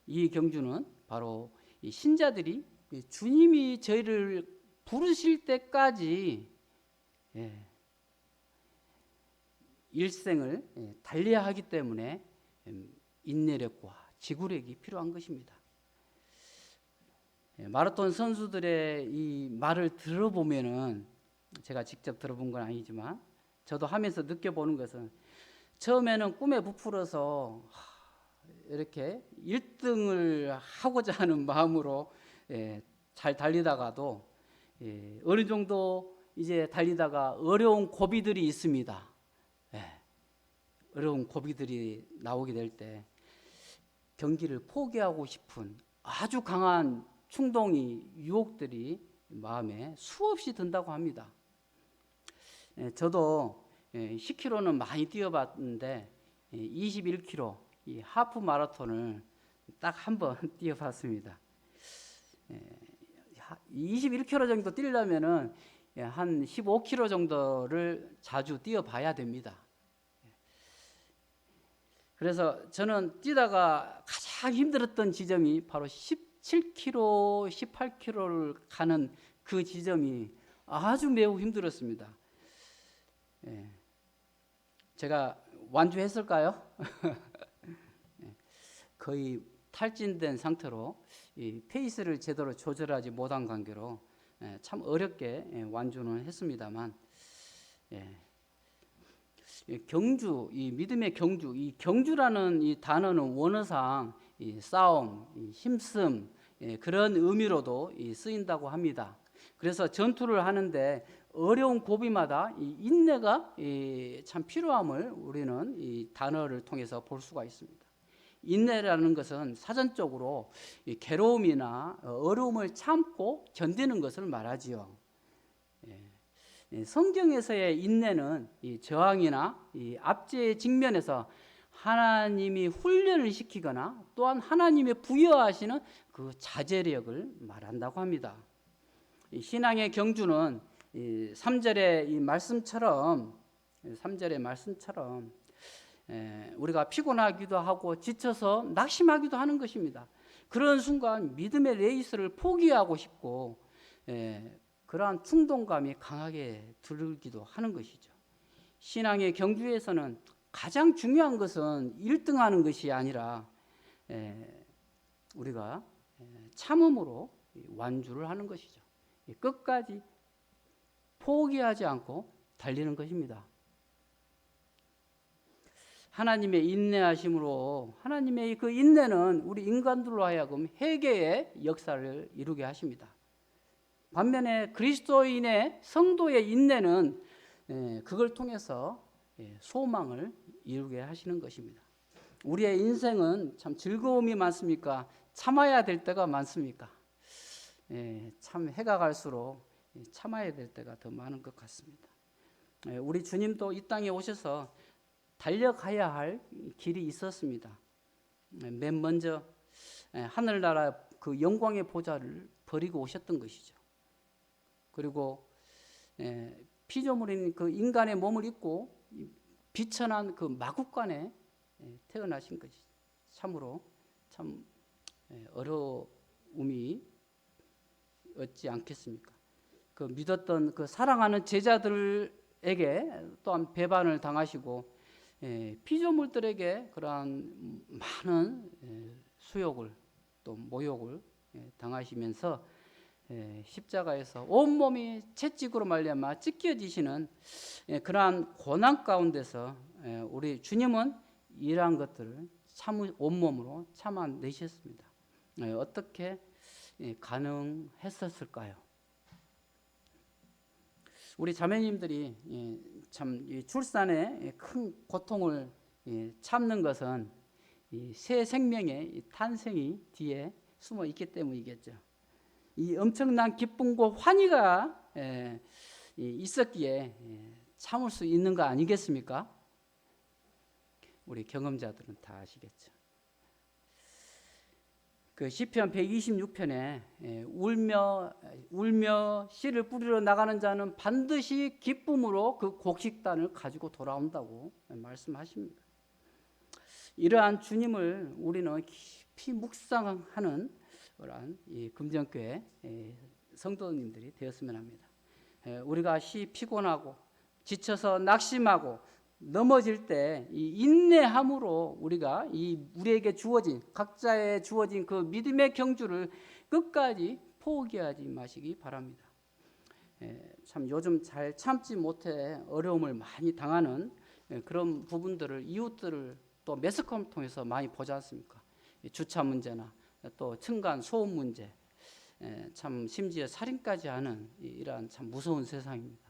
이 경주는 바로 이 신자들이 주님이 저희를 부르실 때까지 일생을 달려야 하기 때문에 인내력과 지구력이 필요한 것입니다. 마라톤 선수들의 이 말을 들어보면은, 제가 직접 들어본 건 아니지만 저도 하면서 느껴보는 것은, 처음에는 꿈에 부풀어서 이렇게 1등을 하고자 하는 마음으로 잘 달리다가도 어느 정도 이제 달리다가 어려운 고비들이 있습니다. 어려운 고비들이 나오게 될 때 경기를 포기하고 싶은 아주 강한 충동이, 유혹들이 마음에 수없이 든다고 합니다. 저도 10km는 많이 뛰어봤는데 21km 이 하프 마라톤을 딱 한 번 뛰어봤습니다. 21km 정도 뛰려면은 한 15km 정도를 자주 뛰어봐야 됩니다. 그래서 저는 뛰다가 가장 힘들었던 지점이 바로 17km, 18km를 가는 그 지점이 아주 매우 힘들었습니다. 제가 완주했을까요? 거의 탈진된 상태로 이 페이스를 제대로 조절하지 못한 관계로 참 어렵게 완주는 했습니다만, 경주, 이 믿음의 경주, 이 경주라는 이 단어는 원어상 이 싸움, 이 힘씀, 그런 의미로도 쓰인다고 합니다. 그래서 전투를 하는데 어려운 고비마다 이 인내가 참 필요함을 우리는 이 단어를 통해서 볼 수가 있습니다. 인내라는 것은 사전적으로 괴로움이나 어려움을 참고 견디는 것을 말하지요. 성경에서의 인내는 이 저항이나 이 압제의 직면에서 하나님이 훈련을 시키거나 또한 하나님의 부여하시는 그 자제력을 말한다고 합니다. 이 신앙의 경주는 이 3절의 이 말씀처럼, 3절의 말씀처럼 우리가 피곤하기도 하고 지쳐서 낙심하기도 하는 것입니다. 그런 순간 믿음의 레이스를 포기하고 싶고 그러한 충동감이 강하게 들기도 하는 것이죠. 신앙의 경주에서는 가장 중요한 것은 1등하는 것이 아니라 우리가 참음으로 완주를 하는 것이죠. 끝까지 포기하지 않고 달리는 것입니다. 하나님의 인내하심으로 하나님의 그 인내는 우리 인간들로 하여금 회개의 역사를 이루게 하십니다. 반면에 그리스도인의 성도의 인내는 그걸 통해서 소망을 이루게 하시는 것입니다. 우리의 인생은 참 즐거움이 많습니까? 참아야 될 때가 많습니까? 참 해가 갈수록 참아야 될 때가 더 많은 것 같습니다. 우리 주님도 이 땅에 오셔서 달려가야 할 길이 있었습니다. 맨 먼저 하늘나라 그 영광의 보좌를 버리고 오셨던 것이죠. 그리고 피조물인 그 인간의 몸을 입고 비천한 그 마국간에 태어나신 것이 참으로 참 어려움이 없지 않겠습니까? 그 믿었던 그 사랑하는 제자들에게 또한 배반을 당하시고 피조물들에게 그러한 많은 수욕을 또 모욕을 당하시면서 십자가에서 온몸이 채찍으로 말미암아 찢겨지시는 그러한 고난 가운데서 우리 주님은 이러한 것들을 온몸으로 참아내셨습니다. 어떻게 가능했었을까요? 우리 자매님들이 참 출산의 큰 고통을 참는 것은 새 생명의 탄생이 뒤에 숨어 있기 때문이겠죠. 이 엄청난 기쁨과 환희가 있었기에 참을 수 있는 거 아니겠습니까? 우리 경험자들은 다 아시겠죠. 그 시편 126편에 울며 씨를 뿌리러 나가는 자는 반드시 기쁨으로 그 곡식단을 가지고 돌아온다고 말씀하십니다. 이러한 주님을 우리는 깊이 묵상하는 그러한 이 금정교회 성도님들이 되었으면 합니다. 우리가 피곤하고 지쳐서 낙심하고 넘어질 때 이 인내함으로 우리가 우리에게 주어진 각자의 주어진 그 믿음의 경주를 끝까지 포기하지 마시기 바랍니다. 참 요즘 잘 참지 못해 어려움을 많이 당하는 그런 부분들을 이웃들을 또 매스컴을 통해서 많이 보지 않습니까? 주차 문제나 또 층간 소음 문제, 참 심지어 살인까지 하는 이러한 참 무서운 세상입니다.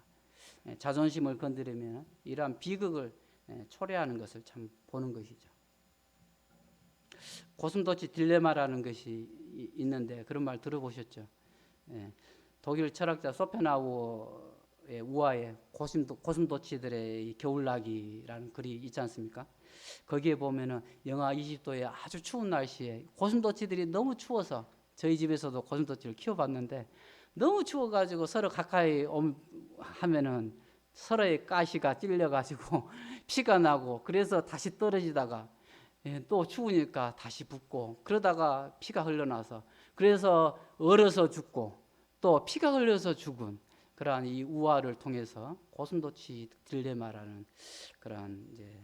자존심을 건드리면 이러한 비극을 초래하는 것을 참 보는 것이죠. 고슴도치 딜레마라는 것이 있는데 그런 말 들어보셨죠? 독일 철학자 소펜하우어의 우화에 고슴도치들의 겨울나기라는 글이 있지 않습니까? 거기에 보면은 영하 20도의 아주 추운 날씨에 고슴도치들이 너무 추워서 저희 집에서도 고슴도치를 키워봤는데 너무 추워가지고 서로 가까이 하면은 서로의 가시가 찔려가지고 피가 나고 그래서 다시 떨어지다가 또 추우니까 다시 붓고 그러다가 피가 흘러나서 그래서 얼어서 죽고 또 피가 흘려서 죽은 그러한 이 우화를 통해서 고슴도치 딜레마라는 그러한 이제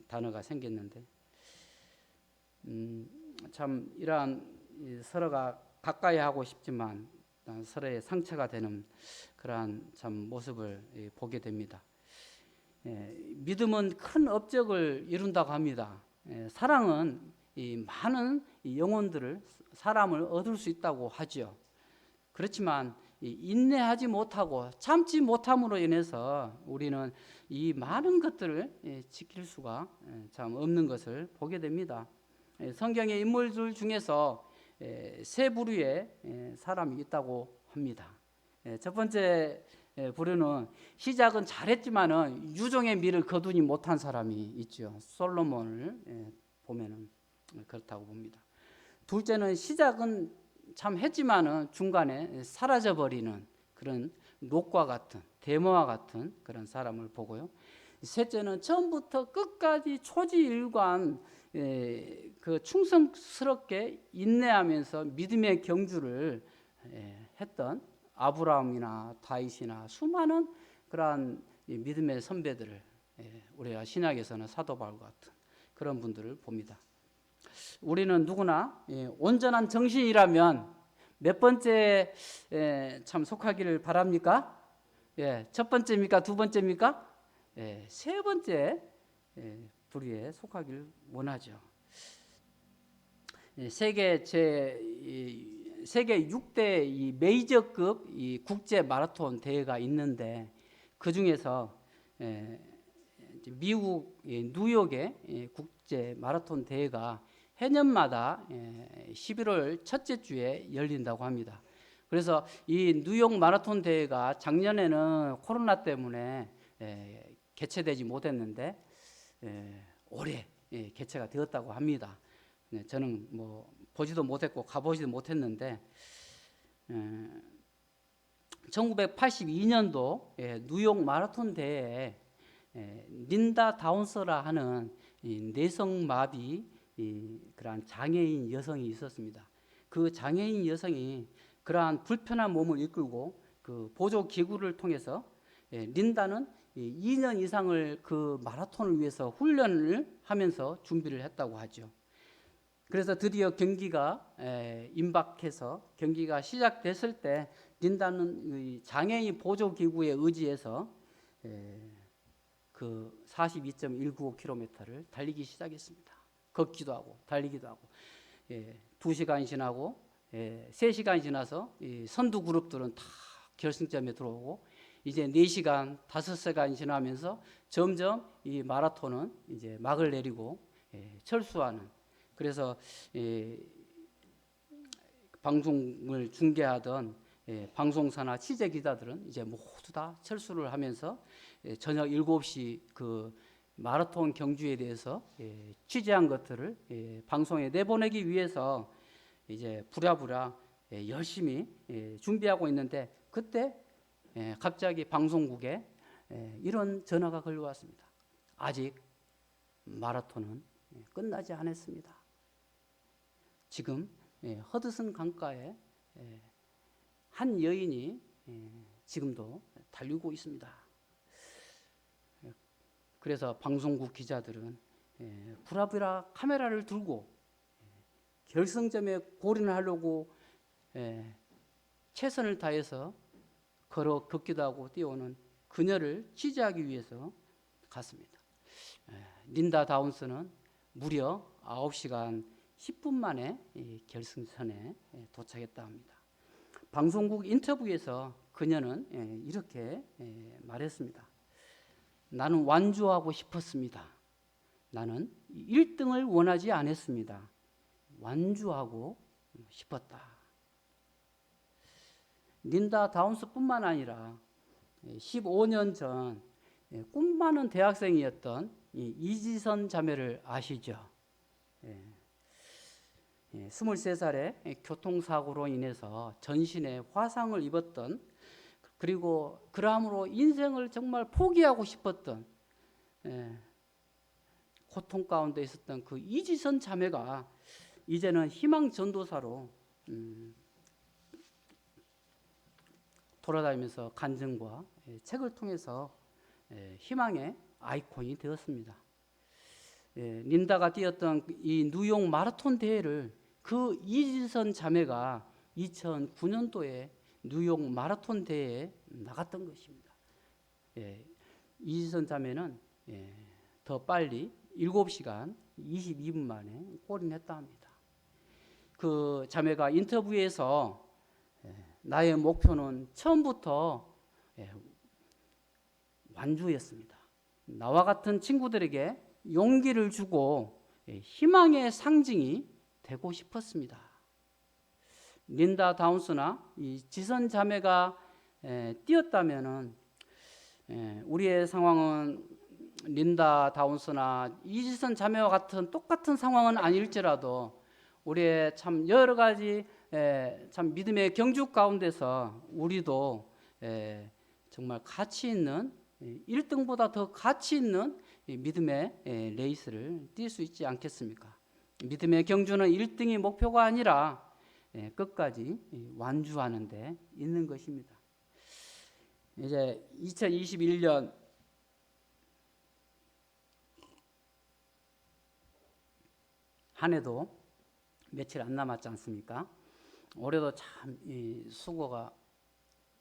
단어가 생겼는데 참 이러한 서로가 가까이 하고 싶지만 서로의 상처가 되는 그러한 참 모습을 보게 됩니다. 믿음은 큰 업적을 이룬다고 합니다. 사랑은 이 많은 영혼들을 사람을 얻을 수 있다고 하죠. 그렇지만 인내하지 못하고 참지 못함으로 인해서 우리는 이 많은 것들을 지킬 수가 참 없는 것을 보게 됩니다. 성경의 인물들 중에서 세 부류의 사람이 있다고 합니다. 첫 번째 부류는 시작은 잘했지만은 유종의 미를 거두지 못한 사람이 있죠. 솔로몬을 보면은 그렇다고 봅니다. 둘째는 시작은 참 했지만은 중간에 사라져 버리는 그런 롯과 같은 데모와 같은 그런 사람을 보고요. 셋째는 처음부터 끝까지 초지일관 그 충성스럽게 인내하면서 믿음의 경주를 했던 아브라함이나 다윗이나 수많은 그러한 믿음의 선배들을 우리가 신약에서는 사도 바울과 같은 그런 분들을 봅니다. 우리는 누구나 온전한 정신이라면 몇 번째 참 속하기를 바랍니까? 첫 번째입니까? 두 번째입니까? 세 번째 부류에 속하기를 원하죠. 세계 6대 이 메이저급 이 국제 마라톤 대회가 있는데 그 중에서 미국 뉴욕의 국제 마라톤 대회가 해년마다 11월 첫째 주에 열린다고 합니다. 그래서 이 뉴욕 마라톤 대회가 작년에는 코로나 때문에 개최되지 못했는데 올해 개최가 되었다고 합니다. 저는 뭐 보지도 못했고 가보지도 못했는데 1982년도 뉴욕 마라톤 대회에 린다 다운스라 하는 뇌성마비 그러한 장애인 여성이 있었습니다. 그 장애인 여성이 그러한 불편한 몸을 이끌고 그 보조 기구를 통해서 린다는 2년 이상을 그 마라톤을 위해서 훈련을 하면서 준비를 했다고 하죠. 그래서 드디어 경기가 임박해서 경기가 시작됐을 때 린다는 장애인 보조 기구에 의지해서 그 42.195km를 달리기 시작했습니다. 걷기도 하고 달리기도 하고 2시간이 지나고 3시간이 지나서 선두 그룹들은 다 결승점에 들어오고 이제 4시간, 5시간이 지나면서 점점 이 마라톤은 이제 막을 내리고 철수하는, 그래서 방송을 중계하던 방송사나 취재 기자들은 이제 모두 다 철수를 하면서 저녁 7시 그 마라톤 경주에 대해서 취재한 것들을 방송에 내보내기 위해서 이제 부랴부랴 열심히 준비하고 있는데 그때 갑자기 방송국에 이런 전화가 걸려왔습니다. 아직 마라톤은 끝나지 않았습니다. 지금 허드슨 강가에 한 여인이 지금도 달리고 있습니다. 그래서 방송국 기자들은 부랴부랴 카메라를 들고 결승점에 골인을 하려고 최선을 다해서 걸어 걷기도 하고 뛰어오는 그녀를 취재하기 위해서 갔습니다. 린다 다운스는 무려 9시간 10분 만에 결승선에 도착했다 합니다. 방송국 인터뷰에서 그녀는 이렇게 말했습니다. 나는 완주하고 싶었습니다. 나는 1등을 원하지 않았습니다. 완주하고 싶었다. 린다 다운스뿐만 아니라 15년 전 꿈 많은 대학생이었던 이지선 자매를 아시죠? 23살에 교통사고로 인해서 전신에 화상을 입었던, 그리고 그러함으로 인생을 정말 포기하고 싶었던 고통 가운데 있었던 그 이지선 자매가 이제는 희망 전도사로 돌아다니면서 간증과 책을 통해서 희망의 아이콘이 되었습니다. 린다가 뛰었던 이 뉴욕 마라톤 대회를 그 이지선 자매가 2009년도에 뉴욕 마라톤 대회에 나갔던 것입니다. 이지선 자매는 더 빨리 7시간 22분 만에 골인했다 합니다. 그 자매가 인터뷰에서 나의 목표는 처음부터 완주였습니다. 나와 같은 친구들에게 용기를 주고 희망의 상징이 되고 싶었습니다. 린다 다운스나 이 지선 자매가 뛰었다면은 우리의 상황은 린다 다운스나 이지선 자매와 같은 똑같은 상황은 아닐지라도 우리의 참 여러 가지 참 믿음의 경주 가운데서 우리도 정말 가치 있는 1등보다 더 가치 있는 믿음의 레이스를 뛸 수 있지 않겠습니까? 믿음의 경주는 1등이 목표가 아니라 끝까지 완주하는 데 있는 것입니다. 이제 2021년 한 해도 며칠 안 남았지 않습니까? 올해도 참 수고가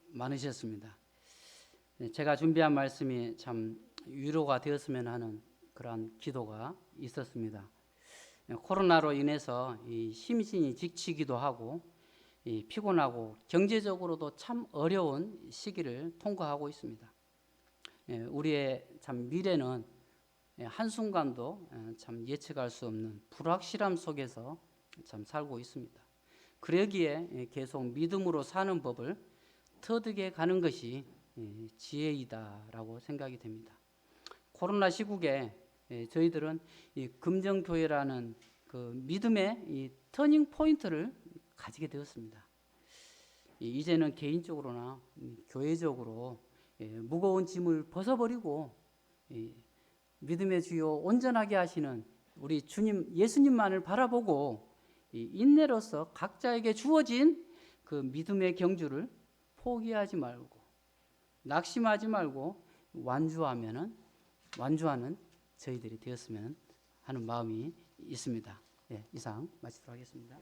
많으셨습니다. 제가 준비한 말씀이 참 위로가 되었으면 하는 그러한 기도가 있었습니다. 코로나로 인해서 심신이 지치기도 하고 피곤하고 경제적으로도 참 어려운 시기를 통과하고 있습니다. 우리의 참 미래는 한순간도 참 예측할 수 없는 불확실함 속에서 참 살고 있습니다. 그러기에 계속 믿음으로 사는 법을 터득해 가는 것이 지혜이다라고 생각이 됩니다. 코로나 시국에 저희들은 이 금정교회라는 그 믿음의 이 터닝 포인트를 가지게 되었습니다. 이제는 개인적으로나 교회적으로 무거운 짐을 벗어버리고 믿음의 주요 온전하게 하시는 우리 주님 예수님만을 바라보고 인내로서 각자에게 주어진 그 믿음의 경주를 포기하지 말고 낙심하지 말고 완주하는 저희들이 되었으면 하는 마음이 있습니다. 이상 마치도록 하겠습니다.